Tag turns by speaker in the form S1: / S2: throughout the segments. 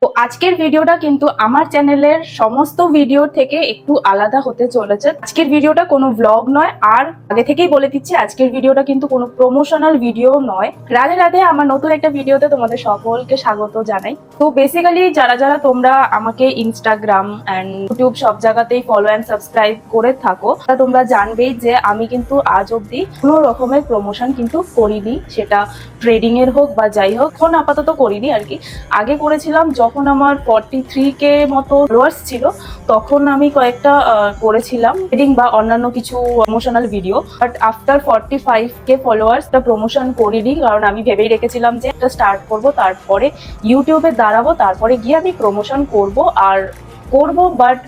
S1: তো আজকের ভিডিওটা কিন্তু আমার চ্যানেলের সমস্ত ভিডিও থেকে একটু আলাদা হতে চলেছে। আজকের ভিডিওটা কোনো ব্লগ নয়, আর আগে থেকেই বলে দিচ্ছি আজকের ভিডিওটা কিন্তু কোনো প্রমোশনাল ভিডিও নয়। রাধে রাধে, আমার নতুন একটা ভিডিওতে তোমাদের সকলকে স্বাগত জানাই। তো বেসিক্যালি যারা যারা তোমরা আমাকে ইনস্টাগ্রাম অ্যান্ড ইউটিউব সব জায়গাতেই ফলো অ্যান্ড সাবস্ক্রাইব করে থাকো, তোমরা জানবেই যে আমি কিন্তু আজ অব্দি কোনো রকমের প্রমোশন কিন্তু করিনি, সেটা ট্রেডিং এর হোক বা যাই হোক। এখন আপাতত করিনি আর কি। আগে করেছিলাম যখন আমার 43K মতো ফলোয়ার্স ছিল, তখন আমি কয়েকটা করেছিলাম ট্রেডিং বা অন্যান্য কিছু promotional video. But after 45K followers promotion করিনি, কারণ আমি ভেবেই রেখেছিলাম যে একটা স্টার্ট করব, তারপরে ইউটিউবে দাঁড়াবো, তারপরে গিয়ে আমি প্রমোশন করব আর করব। বাট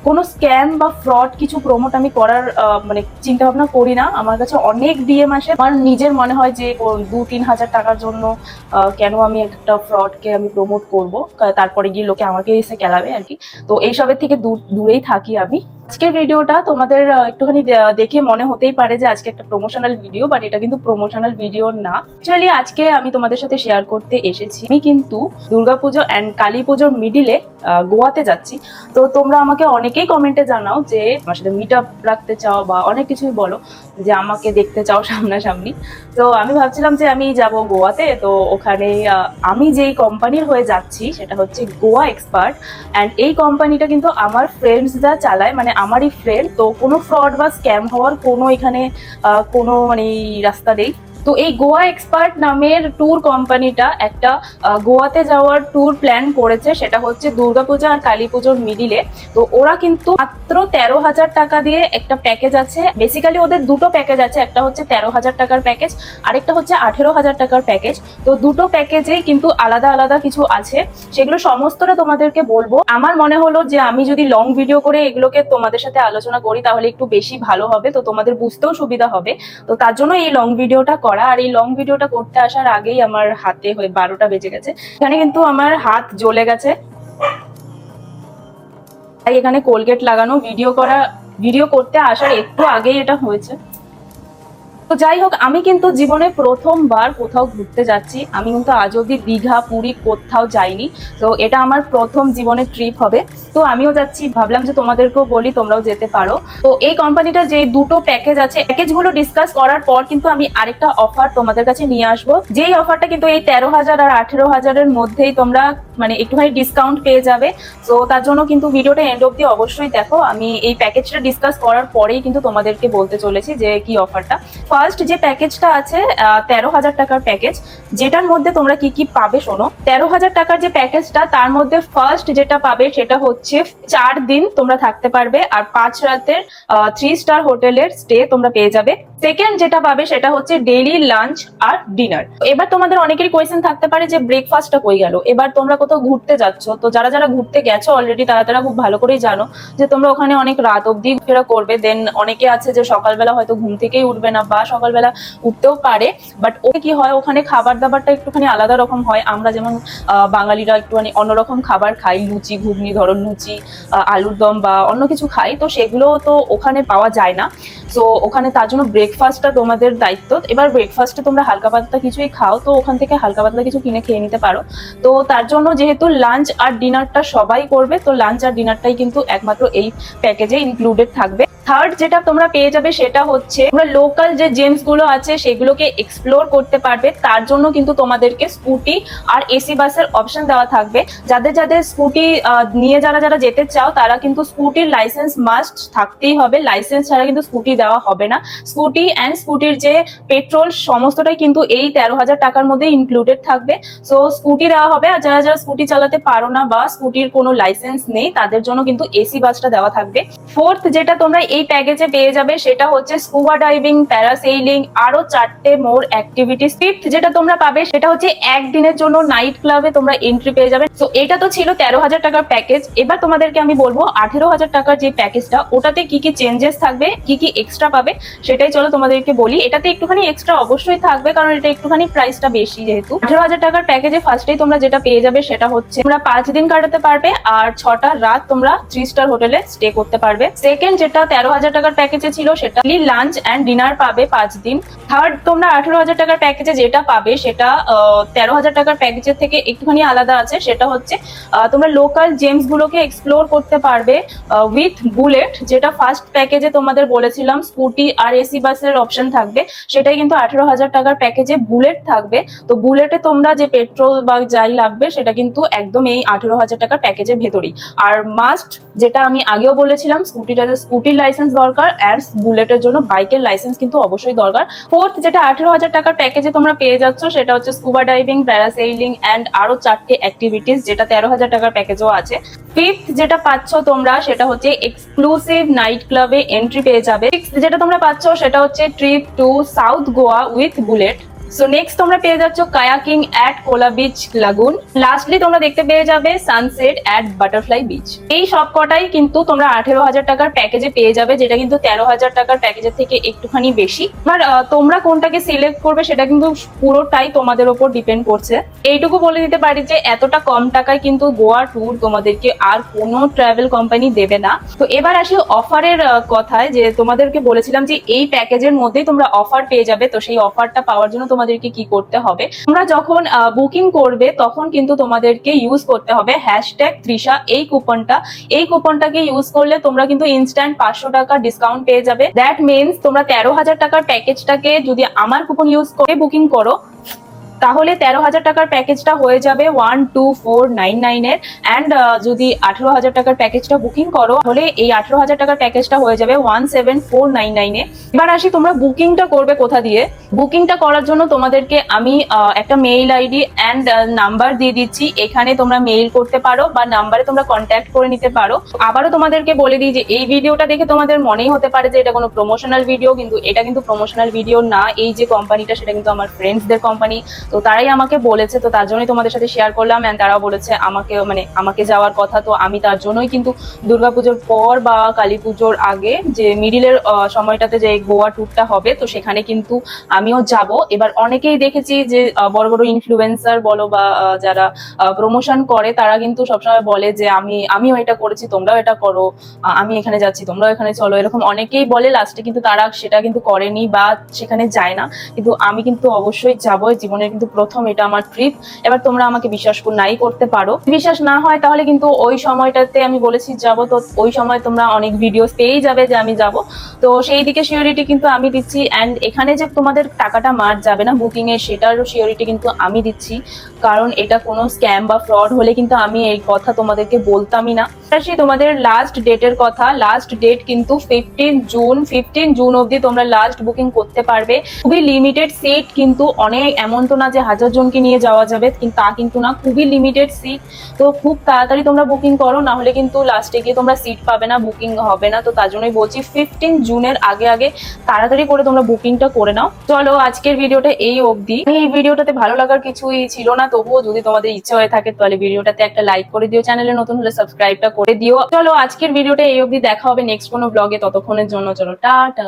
S1: কোনো স্ক্যাম বা ফ্রড কিছু প্রমোট আমি করার মানে চিন্তা ভাবনা করি না। আমার কাছে অনেক ডিএম আসে, আমার নিজের মনে হয় যে 2-3 হাজার টাকার জন্য কেন আমি একটা ফ্রডকে আমি প্রমোট করব, তারপরে গিয়ে লোকে আমাকে এসে কেলাবে আর কি। তো এইসবের থেকে দূরেই থাকি আমি। আজকের ভিডিওটা তোমাদের একটুখানি দেখে মনে হতেই পারে যে আজকে একটা প্রমোশনাল ভিডিও, বাট এটা কিন্তু প্রমোশনাল ভিডিও না। অ্যাকচুয়ালি আজকে আমি তোমাদের সাথে শেয়ার করতে এসেছি, আমি কিন্তু দুর্গাপুজো অ্যান্ড কালী পুজোর মিডিলে গোয়াতে যাচ্ছি। তো তোমরা আমাকে অনেকেই কমেন্টে জানাও যে আমার সাথে মিট আপ রাখতে চাও বা অনেক কিছুই বলো, যে আমাকে দেখতে চাও সামনাসামনি। তো আমি ভাবছিলাম যে আমি যাব গোয়াতে, তো ওখানে আমি যেই কোম্পানির হয়ে যাচ্ছি সেটা হচ্ছে গোয়া এক্সপার্ট। অ্যান্ড এই কোম্পানিটা কিন্তু আমার ফ্রেন্ডসরা চালায়, মানে আমারই ফ্রেন্ড। তো কোনো ফ্রড বা স্ক্যাম হওয়ার কোনো এখানে কোনো মানে রাস্তা নেই। তো এই গোয়া এক্সপার্ট নামের ট্যুর কোম্পানিটা একটা গোয়াতে যাওয়ার ট্যুর প্ল্যান করেছে, সেটা হচ্ছে দুর্গাপূজা আর কালী পুজোর মিডিলে। তো ওরা কিন্তু মাত্র 13,000 টাকা দিয়ে একটা প্যাকেজ আছে। বেসিক্যালি ওদের দুটো প্যাকেজ আছে, একটা হচ্ছে 13,000 টাকার প্যাকেজ, আরেকটা হচ্ছে 18,000 টাকার প্যাকেজ। তো দুটো প্যাকেজেই কিন্তু আলাদা আলাদা কিছু আছে, সেগুলো সমস্তটা তোমাদেরকে বলবো। আমার মনে হলো যে আমি যদি লং ভিডিও করে এগুলোকে তোমাদের সাথে আলোচনা করি তাহলে একটু বেশি ভালো হবে, তো তোমাদের বুঝতেও সুবিধা হবে। তো তার জন্য এই লং ভিডিওটা করা। আর এই লং ভিডিওটা করতে আসার আগেই আমার হাতে 12টা বেজে গেছে। এখানে কিন্তু আমার হাত জ্বলে গেছে, তাই এখানে কোলগেট লাগানো। ভিডিও করতে আসার একটু আগেই এটা হয়েছে। তো যাই হোক, আমি কিন্তু জীবনে প্রথমবার কোথাও ঘুরতে যাচ্ছি। আমি কিন্তু আজ অব্দি দীঘা পুরী কোথাও যাইনি, তো এটা আমার প্রথম জীবনের ট্রিপ হবে। তো আমিও যাচ্ছি, ভাবলাম যে তোমাদেরকেও বলি, তোমরাও যেতে পারো। তো এই কোম্পানিটা যে দুটো প্যাকেজ আছে, প্যাকেজগুলো ডিসকাস করার পর কিন্তু আমি আরেকটা অফার তোমাদের কাছে নিয়ে আসবো, যেই অফারটা কিন্তু এই 13,000 আর 18,000-এর মধ্যেই তোমরা মানে একটুখানি ডিসকাউন্ট পেয়ে যাবে। তো তার জন্য কিন্তু ভিডিওটা এন্ড অব্দি অবশ্যই দেখো। আমি এই প্যাকেজটা ডিসকাস করার পরেই কিন্তু তোমাদেরকে বলতে চলেছি যে কি অফারটা। ফার্স্ট যে প্যাকেজটা আছে 13,000 টাকার প্যাকেজ, যেটার মধ্যে তোমরা কি কি পাবে শোনো। 13,000 টাকার যে প্যাকেজটা, তার মধ্যে ফার্স্ট যেটা পাবে সেটা হচ্ছে 4 দিন তোমরা থাকতে পারবে আর 5 রাতের 3 স্টার হোটেলের স্টে তোমরা পেয়ে যাবে। সেকেন্ড যেটা পাবে সেটা হচ্ছে ডেইলি লাঞ্চ আর ডিনার। এবার তোমাদের অনেকেরই কোয়েশ্চেন থাকতে পারে যে ব্রেকফাস্টটা কই গেল। এবার তোমরা কোথাও ঘুরতে যাচ্ছ, তো যারা যারা ঘুরতে গেছো অলরেডি তারা খুব ভালো করেই জানো যে তোমরা ওখানে অনেক রাত অব্দি ঘোরা করবে। দেন অনেকে আছে যে সকালবেলা হয়তো ঘুম থেকেই উঠবে না বা সকালবেলা উঠতেও পারে, বাট ওকে কি হয়, ওখানে খাবার দাবারটা একটুখানি আলাদা রকম হয়। আমরা যেমন বাঙালিরা একটুখানি অন্যরকম খাবার খাই, লুচি ঘুগনি, ধরো লুচি আলুর দম বা অন্য কিছু খাই, তো সেগুলো তো ওখানে পাওয়া যায় না। তো ওখানে তার জন্য ব্রেকফাস্টটা তোমাদের দায়িত্ব। এবার ব্রেকফাস্টে তোমরা হালকা পাতলা কিছুই খাও, তো ওখান থেকে হালকা পাতলা কিছু কিনে খেয়ে নিতে পারো। তো তার জন্য যেহেতু লাঞ্চ আর ডিনারটা সবাই করবে, তো লাঞ্চ আর ডিনারটাই কিন্তু একমাত্র এই প্যাকেজে ইনক্লুডেড থাকবে। থার্ড যেটা তোমরা পেয়ে যাবে সেটা হচ্ছে তোমরা লোকাল যে জেমস গুলো আছে সেগুলোকে এক্সপ্লোর করতে পারবে। তার জন্য কিন্তু তোমাদেরকে স্কুটি আর এসি বাসের অপশন দেওয়া থাকবে। যাদের যাদের স্কুটি নিয়ে যারা যারা যেতে চাও, তারা কিন্তু স্কুটির লাইসেন্স মাস্ট থাকতেই হবে। লাইসেন্স ছাড়া কিন্তু স্কুটি দেওয়া হবে না। স্কুটি অ্যান্ড স্কুটির যে পেট্রোল সমস্তটাই কিন্তু এই 13,000 টাকার মধ্যে ইনক্লুডেড থাকবে। সো স্কুটি দেওয়া হবে, আর যারা যারা স্কুটি চালাতে পারো না বা স্কুটির কোনো লাইসেন্স নেই, তাদের জন্য কিন্তু এসি বাসটা দেওয়া থাকবে। ফোর্থ যেটা তোমরা এই প্যাকেজে পেয়ে যাবে সেটা হচ্ছে স্কুবা ডাইভিং, প্যারাসেইলিং, আরো 4টে মোর অ্যাক্টিভিটিস। ফিফথ যেটা তোমরা পাবে সেটা হচ্ছে একদিনের জন্য নাইট ক্লাবে তোমরা এন্ট্রি পেয়ে যাবে। তো এটা তো ছিল 13,000 টাকার প্যাকেজ। এবার তোমাদেরকে আমি বলবো 18,000 টাকার যে প্যাকেজটা, ওটাতে কি কি চেঞ্জেস থাকবে, কি কি এক্সট্রা পাবে, সেটাই চলো তোমাদেরকে বলি। এটাতে একটুখানি এক্সট্রা অবশ্যই থাকবে, কারণ এটা একটুখানি প্রাইসটা বেশি। যেহেতু 18,000 টাকার প্যাকেজে ফার্স্টেই তোমরা যেটা পেয়ে যাবে সেটা হচ্ছে তোমরা 5 দিন কাটাতে পারবে আর 6টা রাত তোমরা 3 স্টার হোটেলে স্টে করতে পারবে। সেকেন্ড যেটা 13,000 টাকার প্যাকেজে ছিল সেটা লাঞ্চ অ্যান্ড ডিনার পাবে 5 দিন। থার্ড তোমরা 18,000 টাকার প্যাকেজে যেটা পাবে সেটা 13,000 টাকার প্যাকেজের থেকে একটুখানি আলাদা আছে। সেটা হচ্ছে তোমরা লোকাল জেমস গুলোকে এক্সপ্লোর করতে পারবে উইথ বুলেট, যেটা ফার্স্ট প্যাকেজে তোমাদের বলেছিলাম স্কুটি আর এসি বাসের অপশন থাকবে, সেটাই কিন্তু 18,000 টাকার প্যাকেজে বুলেট থাকবে। তো বুলেটে তোমরা যে পেট্রোল বা যাই লাগবে সেটা কিন্তু একদম এই 18,000 টাকার প্যাকেজের ভেতরেই। আর মাস্ট যেটা আমি আগেও বলেছিলাম, স্কুটির লাইসেন্স দরকার, আর বুলেটের জন্য বাইকের লাইসেন্স কিন্তু অবশ্যই দরকার। ফোর্থ যেটা 18,000 টাকার প্যাকেজে তোমরা পেয়ে যাচ্ছ সেটা হচ্ছে স্কুবা ডাইভিং, প্যারাসেইলিং অ্যান্ড আরো 4টে অ্যাক্টিভিটিস, যেটা 13,000 টাকার প্যাকেজও আছে। ফিফথ যেটা পাচ্ছ তোমরা সেটা হচ্ছে এক্সক্লুসিভ নাইট ক্লাবে এন্ট্রি পেয়ে যাবে। সিক্সথ যেটা তোমরা পাচ্ছ সেটা হচ্ছে trip to south Goa with bullet. So next তোমরা পেয়ে যাচ্ছ kayaking at Kola beach lagoon. Lastly তোমরা দেখতে পেয়ে যাবে সানসেট অ্যাট বাটারফ্লাই বিচ। এই সব কটাই কিন্তু তোমরা 18,000 টাকার প্যাকেজে পেয়ে যাবে, যেটা কিন্তু 13,000 টাকার প্যাকেজের থেকে একটুখানি বেশি। এবার তোমরা কোনটাকে সিলেক্ট করবে সেটা কিন্তু পুরোটাই তোমাদের ওপর ডিপেন্ড করছে। এইটুকু বলে দিতে পারি যে এতটা কম টাকায় কিন্তু গোয়া ট্যুর তোমাদেরকে আর কোনো ট্রাভেল কোম্পানি দেবে না। তো এবার আসি অফারের কথায়, যে তোমাদেরকে বলেছিলাম যে এই প্যাকেজের মধ্যেই তোমরা অফার পেয়ে যাবে। তো সেই অফারটা পাওয়ার জন্য তোমাদেরকে কি করতে হবে, তোমরা যখন বুকিং করবে তখন কিন্তু তোমাদেরকে ইউজ করতে হবে #তৃষা এই কুপনটাকে ইউজ করলে তোমরা কিন্তু ইনস্ট্যান্ট 500 টাকা ডিসকাউন্ট পেয়ে যাবে। দ্যাট মিনস তোমরা 13,000 টাকার প্যাকেজটাকে যদি আমার কুপন ইউজ করে বুকিং করো তাহলে 13,000 টাকার প্যাকেজটা হয়ে যাবে 12,499 এর। অ্যান্ড যদি 18,000 টাকার প্যাকেজটা বুকিং করো তাহলে এই 18,000 টাকার প্যাকেজটা হয়ে যাবে 17,499 এ। এবার আসি তোমরা বুকিংটা করবে কোথা দিয়ে। বুকিংটা করার জন্য তোমাদেরকে আমি একটা মেইল আইডি অ্যান্ড নাম্বার দিয়ে দিচ্ছি, এখানে তোমরা মেইল করতে পারো বা নাম্বারে তোমরা কন্ট্যাক্ট করে নিতে পারো। আবারও তোমাদেরকে বলে দিই যে এই ভিডিওটা দেখে তোমাদের মনেই হতে পারে যে এটা কোনো প্রমোশনাল ভিডিও, কিন্তু এটা কিন্তু প্রমোশনাল ভিডিও না। এই যে কোম্পানিটা সেটা কিন্তু আমার ফ্রেন্ডসদের কোম্পানি, তো তারাই আমাকে বলেছে, তো তার জন্যই তোমাদের সাথে শেয়ার করলাম। এন্ড তারা বলেছে আমাকে যাওয়ার কথা, তো আমি তার জন্যই কিন্তু দুর্গাপুজোর পর বা কালী পুজোর আগে যে মিডিলের সময়টাতে যে গোয়া ট্যুরটা হবে, তো সেখানে কিন্তু আমিও যাব। এবার অনেকেই দেখেছি যে বড় বড় ইনফ্লুয়েন্সার বলো বা যারা প্রমোশন করে তারা কিন্তু সবসময় বলে যে আমিও এটা করেছি, তোমরাও এটা করো, আমি এখানে যাচ্ছি তোমরাও এখানে চলো, এরকম অনেকেই বলে। লাস্টে কিন্তু তারা সেটা কিন্তু করেনি বা সেখানে যায় না, কিন্তু আমি কিন্তু অবশ্যই যাবো। জীবনের কিন্তু প্রথম এটা আমার ট্রিপ। এবার তোমরা আমাকে বিশ্বাস নাই করতে পারো, বিশ্বাস না হয় তাহলে কিন্তু ওই সময়টাতে আমি বলেছি যাব, তো ওই সময় তোমরা অনেক ভিডিওস পেয়েই যাবে যে আমি যাব। তো সেই দিকে সিওরিটি কিন্তু আমি দিচ্ছি। অ্যান্ড এখানে যে তোমাদের টাকাটা মার যাবে না বুকিং এর, সেটারও সিওরিটি কিন্তু আমি দিচ্ছি, কারণ এটা কোনো স্ক্যাম বা ফ্রড হলে কিন্তু আমি এই কথা তোমাদেরকে বলতামই না। তোমাদের লাস্ট ডেটের কথা, লাস্ট ডেট কিন্তু 15 জুন অব্দি তোমরা লাস্ট বুকিং করতে পারবে। খুবই লিমিটেড সিট, কিন্তু অনেক এমন তো না যে 1000 জনকে নিয়ে যাওয়া যাবে, কিন্তু তা কিন্তু না, খুবই লিমিটেড সিট। তো খুব তাড়াতাড়ি তোমরা বুকিং করো, না হলে কিন্তু লাস্টে গিয়ে তোমরা সিট পাবে না, বুকিং হবে না। তো তার জন্যই বলছি 15 জুনের আগে তাড়াতাড়ি করে তোমরা বুকিংটা করে নাও। চলো আজকের ভিডিওটা এই অবধি। এই ভিডিওটাতে ভালো লাগার কিছুই ছিল না, তবুও যদি তোমাদের ইচ্ছা হয়ে থাকে তাহলে ভিডিওটাতে একটা লাইক করে দিও, চ্যানেলে নতুন হলে সাবস্ক্রাইবটা করে দিও। চলো আজকের ভিডিওটা এই অবধি, দেখা হবে নেক্সট কোনো ব্লগে। ততক্ষণের জন্য চলো টাটা।